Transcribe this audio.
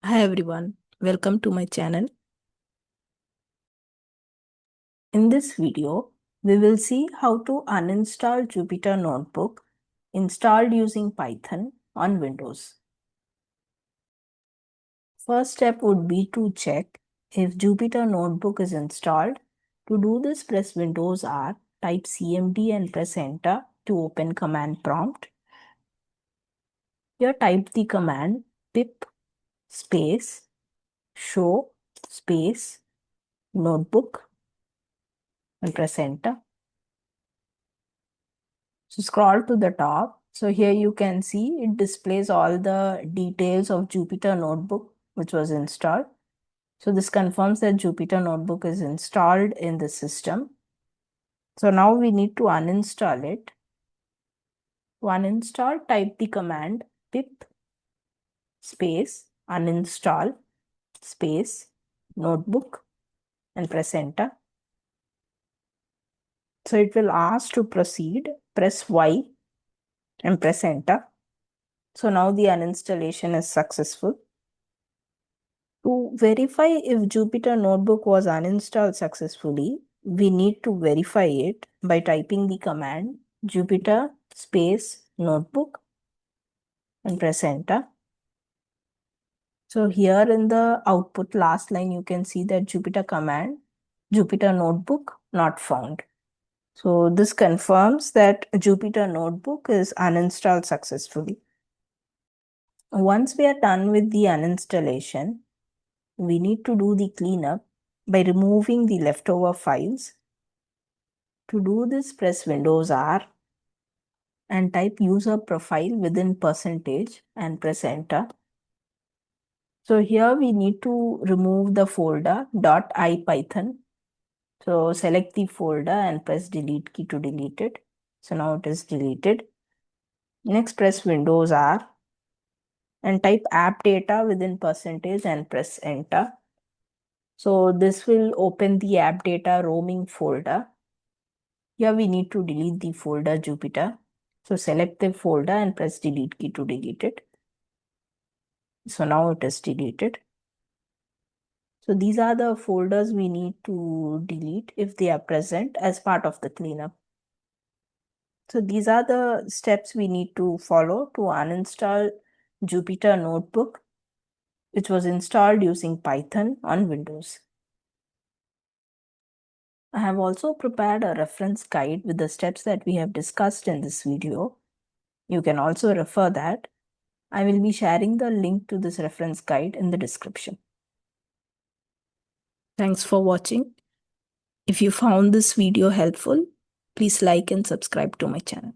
Hi everyone, welcome to my channel. In this video, we will see how to uninstall Jupyter Notebook installed using Python on Windows. First step would be to check if Jupyter Notebook is installed. To do this, press Windows R, type CMD and press enter to open command prompt. Here type the command pip space show space notebook and press enter. So scroll to the top. So here you can see it displays all the details of Jupyter Notebook which was installed. So this confirms that Jupyter Notebook is installed in the system. So now we need to uninstall it. To uninstall, type the command pip space uninstall space notebook and press enter. So it will ask to proceed. Press Y and press enter. So now the uninstallation is successful. To verify if Jupyter Notebook was uninstalled successfully, we need to verify it by typing the command Jupyter space notebook and press enter. So here in the output last line, you can see that Jupyter command, Jupyter Notebook not found. So this confirms that Jupyter Notebook is uninstalled successfully. Once we are done with the uninstallation, we need to do the cleanup by removing the leftover files. To do this, press Windows R and type user profile within percentage and press enter. So here we need to remove the folder .ipython. So select the folder and press delete key to delete it. So now it is deleted. Next press Windows R and type APPDATA within percentage and press enter. So this will open the APPDATA roaming folder. Here we need to delete the folder Jupyter. So select the folder and press delete key to delete it. So now it is deleted. So these are the folders we need to delete if they are present as part of the cleanup. So these are the steps we need to follow to uninstall Jupyter Notebook, which was installed using Python on Windows. I have also prepared a reference guide with the steps that we have discussed in this video. You can also refer that. I will be sharing the link to this reference guide in the description. Thanks for watching. If you found this video helpful, please like and subscribe to my channel.